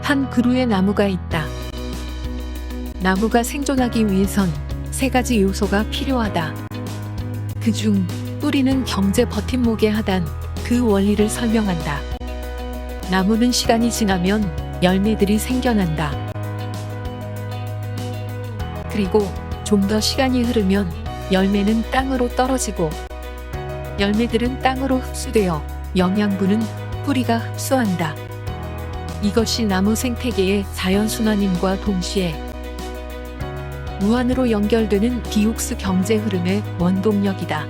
한 그루의 나무가 있다. 나무가 생존하기 위해선 3가지 요소가 필요하다. 그중 뿌리는 경제 버팀목에 하단 그 원리를 설명한다. 나무는 시간이 지나면 열매들이 생겨난다. 그리고 좀 더 시간이 흐르면 열매는 땅으로 떨어지고 열매들은 땅으로 흡수되어 영양분은 뿌리가 흡수한다. 이것이 나무 생태계의 자연순환임과 동시에 무한으로 연결되는 비옥스 경제 흐름의 원동력이다.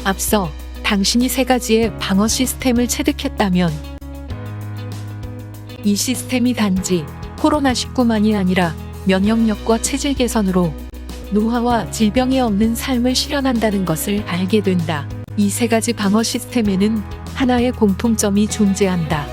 앞서 당신이 3가지의 방어 시스템을 체득했다면 이 시스템이 단지 코로나19만이 아니라 면역력과 체질 개선으로 노화와 질병이 없는 삶을 실현한다는 것을 알게 된다. 이 3가지 방어 시스템에는 하나의 공통점이 존재한다.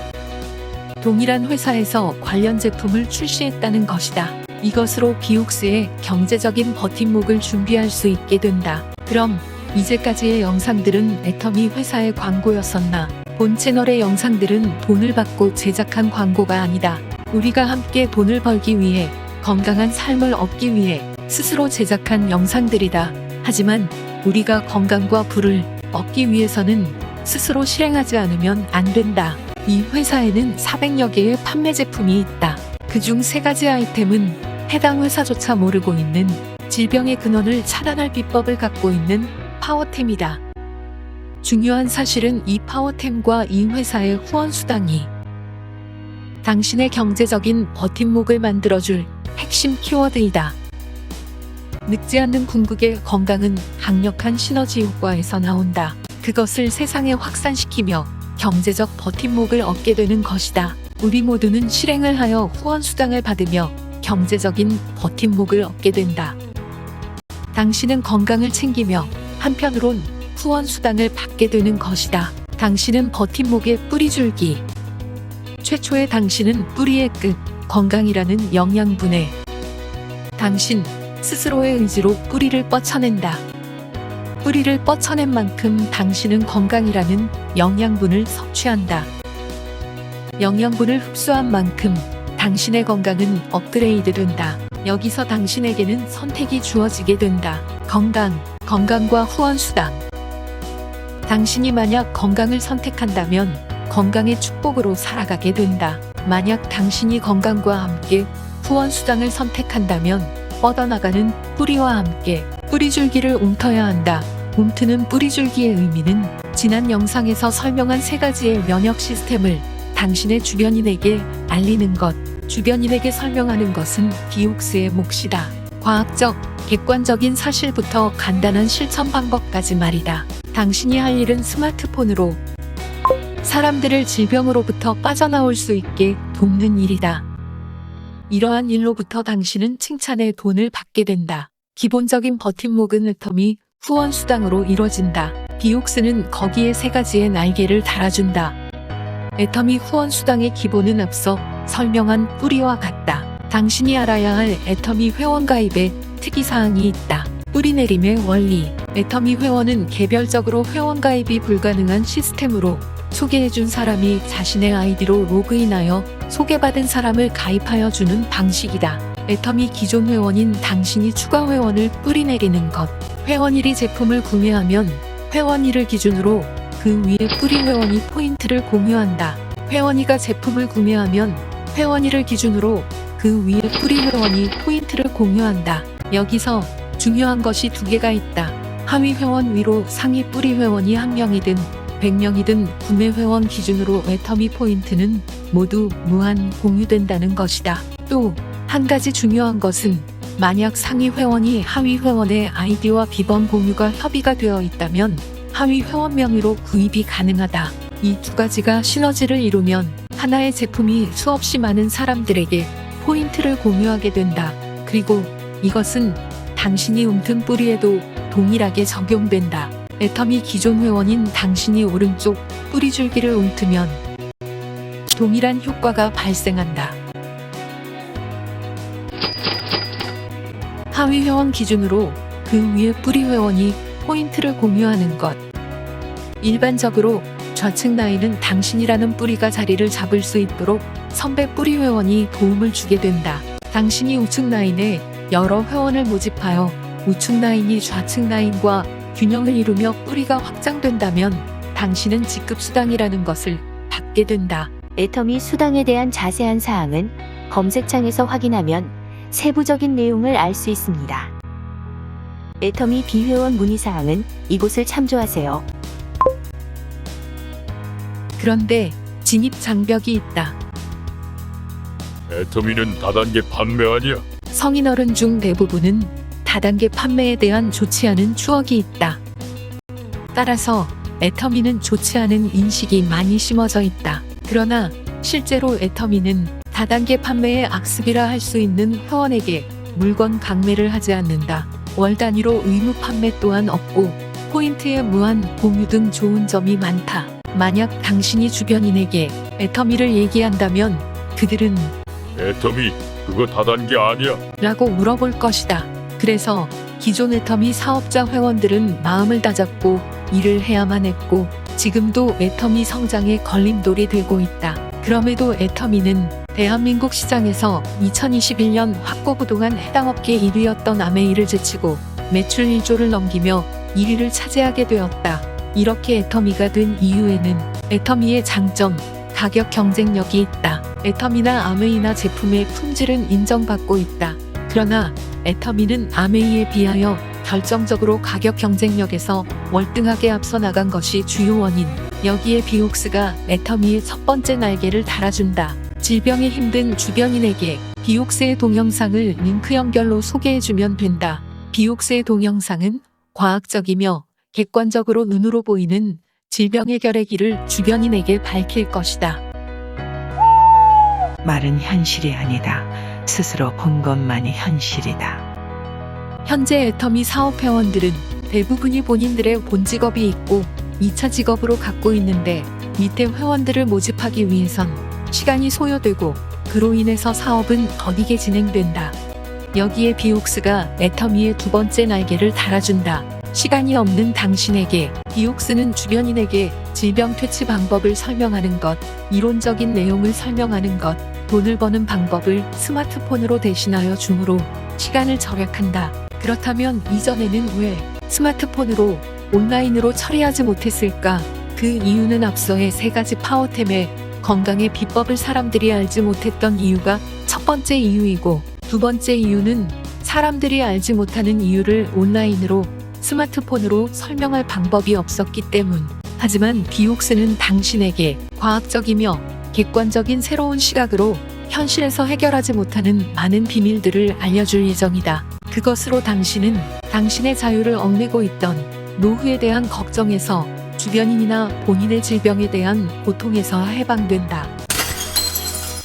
동일한 회사에서 관련 제품을 출시했다는 것이다. 이것으로 비옥스의 경제적인 버팀목을 준비할 수 있게 된다. 그럼 이제까지의 영상들은 애터미 회사의 광고였었나? 본 채널의 영상들은 돈을 받고 제작한 광고가 아니다. 우리가 함께 돈을 벌기 위해 건강한 삶을 얻기 위해 스스로 제작한 영상들이다. 하지만 우리가 건강과 부를 얻기 위해서는 스스로 실행하지 않으면 안 된다. 이 회사에는 400여 개의 판매 제품이 있다. 그중 3가지 아이템은 해당 회사조차 모르고 있는 질병의 근원을 차단할 비법을 갖고 있는 파워템이다. 중요한 사실은 이 파워템과 이 회사의 후원 수당이 당신의 경제적인 버팀목을 만들어줄 핵심 키워드이다. 늙지 않는 궁극의 건강은 강력한 시너지 효과에서 나온다. 그것을 세상에 확산시키며 경제적 버팀목을 얻게 되는 것이다. 우리 모두는 실행을 하여 후원 수당을 받으며 경제적인 버팀목을 얻게 된다. 당신은 건강을 챙기며 한편으론 후원 수당을 받게 되는 것이다. 당신은 버팀목의 뿌리줄기. 최초의 당신은 뿌리의 끝, 건강이라는 영양분에 당신 스스로의 의지로 뿌리를 뻗쳐낸다. 뿌리를 뻗쳐낸 만큼 당신은 건강이라는 영양분을 섭취한다. 영양분을 흡수한 만큼 당신의 건강은 업그레이드 된다. 여기서 당신에게는 선택이 주어지게 된다. 건강과 후원 수당. 당신이 만약 건강을 선택한다면 건강의 축복으로 살아가게 된다. 만약 당신이 건강과 함께 후원 수당을 선택한다면 뻗어나가는 뿌리와 함께 뿌리줄기를 움터야 한다. 움트는 뿌리줄기의 의미는 지난 영상에서 설명한 3가지의 면역 시스템을 당신의 주변인에게 알리는 것. 주변인에게 설명하는 것은 비옥스의 몫이다. 과학적, 객관적인 사실부터 간단한 실천 방법까지 말이다. 당신이 할 일은 스마트폰으로 사람들을 질병으로부터 빠져나올 수 있게 돕는 일이다. 이러한 일로부터 당신은 칭찬의 돈을 받게 된다. 기본적인 버팀목은 애터미 후원 수당으로 이뤄진다. 비옥스는 거기에 3가지의 날개를 달아준다. 애터미 후원 수당의 기본은 앞서 설명한 뿌리와 같다. 당신이 알아야 할 애터미 회원 가입에 특이사항이 있다. 뿌리 내림의 원리. 애터미 회원은 개별적으로 회원 가입이 불가능한 시스템으로 소개해준 사람이 자신의 아이디로 로그인하여 소개받은 사람을 가입하여 주는 방식이다. 애터미 기존 회원인 당신이 추가 회원을 뿌리 내리는 것. 회원일이 제품을 구매하면 회원일을 기준으로 그 위에 뿌리 회원이 포인트를 공유한다. 회원이가 제품을 구매하면 회원일을 기준으로 그 위에 뿌리 회원이 포인트를 공유한다. 여기서 중요한 것이 2개가 있다. 하위 회원 위로 상위 뿌리 회원이 1명이든 100명이든 구매 회원 기준으로 애터미 포인트는 모두 무한 공유된다는 것이다. 또 한 가지 중요한 것은 만약 상위 회원이 하위 회원의 아이디와 비번 공유가 협의가 되어 있다면 하위 회원 명의로 구입이 가능하다. 이 2가지가 시너지를 이루면 하나의 제품이 수없이 많은 사람들에게 포인트를 공유하게 된다. 그리고 이것은 당신이 움튼 뿌리에도 동일하게 적용된다. 애터미 기존 회원인 당신이 오른쪽 뿌리줄기를 움트면 동일한 효과가 발생한다. 하위 회원 기준으로 그 위에 뿌리 회원이 포인트를 공유하는 것. 일반적으로 좌측 라인은 당신이라는 뿌리가 자리를 잡을 수 있도록 선배 뿌리 회원이 도움을 주게 된다. 당신이 우측 라인에 여러 회원을 모집하여 우측 라인이 좌측 라인과 균형을 이루며 뿌리가 확장된다면 당신은 직급 수당이라는 것을 받게 된다. 애터미 수당에 대한 자세한 사항은 검색창에서 확인하면 세부적인 내용을 알 수 있습니다. 애터미 비회원 문의사항은 이곳을 참조하세요. 그런데 진입 장벽이 있다. 애터미는 다단계 판매 아니야? 성인 어른 중 대부분은 다단계 판매에 대한 좋지 않은 추억이 있다. 따라서 애터미는 좋지 않은 인식이 많이 심어져 있다. 그러나 실제로 애터미는 다단계 판매의 악습이라 할 수 있는 회원에게 물건 강매를 하지 않는다. 월 단위로 의무 판매 또한 없고 포인트의 무한 공유 등 좋은 점이 많다. 만약 당신이 주변인에게 애터미를 얘기한다면 그들은 애터미 그거 다단계 아니야? 라고 물어볼 것이다. 그래서 기존 애터미 사업자 회원들은 마음을 다잡고 일을 해야만 했고 지금도 애터미 성장의 걸림돌이 되고 있다. 그럼에도 애터미는 대한민국 시장에서 2021년 확고부동한 해당 업계 1위였던 아메이를 제치고 매출 1조를 넘기며 1위를 차지하게 되었다. 이렇게 애터미가 된 이유에는 애터미의 장점, 가격 경쟁력이 있다. 애터미나 아메이나 제품의 품질은 인정받고 있다. 그러나 애터미는 아메이에 비하여 결정적으로 가격 경쟁력에서 월등하게 앞서 나간 것이 주요 원인. 여기에 비옥스가 애터미의 첫 번째 날개를 달아준다. 질병에 힘든 주변인에게 비옥스의 동영상을 링크 연결로 소개해주면 된다. 비옥스의 동영상은 과학적이며 객관적으로 눈으로 보이는 질병 해결의 길을 주변인에게 밝힐 것이다. 말은 현실이 아니다. 스스로 본 것만이 현실이다. 현재 애터미 사업 회원들은 대부분이 본인들의 본 직업이 있고 2차 직업으로 갖고 있는데 밑에 회원들을 모집하기 위해선 시간이 소요되고 그로 인해서 사업은 더디게 진행된다. 여기에 비옥스가 애터미의 두 번째 날개를 달아준다. 시간이 없는 당신에게 비옥스는 주변인에게 질병 퇴치 방법을 설명하는 것, 이론적인 내용을 설명하는 것, 돈을 버는 방법을 스마트폰으로 대신하여 주므로 시간을 절약한다. 그렇다면 이전에는 왜 스마트폰으로 온라인으로 처리하지 못했을까? 그 이유는 앞서의 세 가지 파워템의 건강의 비법을 사람들이 알지 못했던 이유가 첫 번째 이유이고 두 번째 이유는 사람들이 알지 못하는 이유를 온라인으로 스마트폰으로 설명할 방법이 없었기 때문. 하지만 비옥스는 당신에게 과학적이며 객관적인 새로운 시각으로 현실에서 해결하지 못하는 많은 비밀들을 알려줄 예정이다. 그것으로 당신은 당신의 자유를 얽매고 있던 노후에 대한 걱정에서 주변인이나 본인의 질병에 대한 고통에서 해방된다.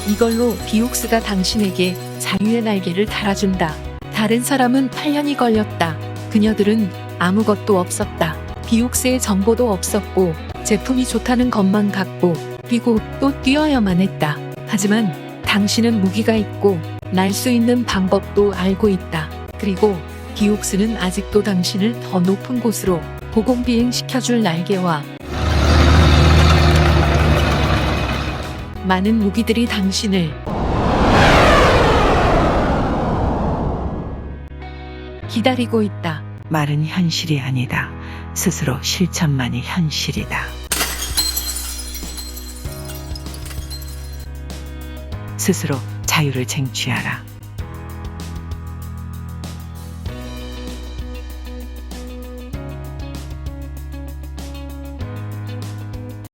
이걸로 비옥스가 당신에게 자유의 날개를 달아준다. 다른 사람은 8년이 걸렸다. 그녀들은 아무것도 없었다. 비옥스의 정보도 없었고 제품이 좋다는 것만 갖고 뛰고 또 뛰어야만 했다. 하지만 당신은 무기가 있고 날 수 있는 방법도 알고 있다. 그리고 비옥스는 아직도 당신을 더 높은 곳으로 고공비행시켜줄 날개와 많은 무기들이 당신을 기다리고 있다. 말은 현실이 아니다. 스스로 실천만이 현실이다. 스스로 자유를 쟁취하라.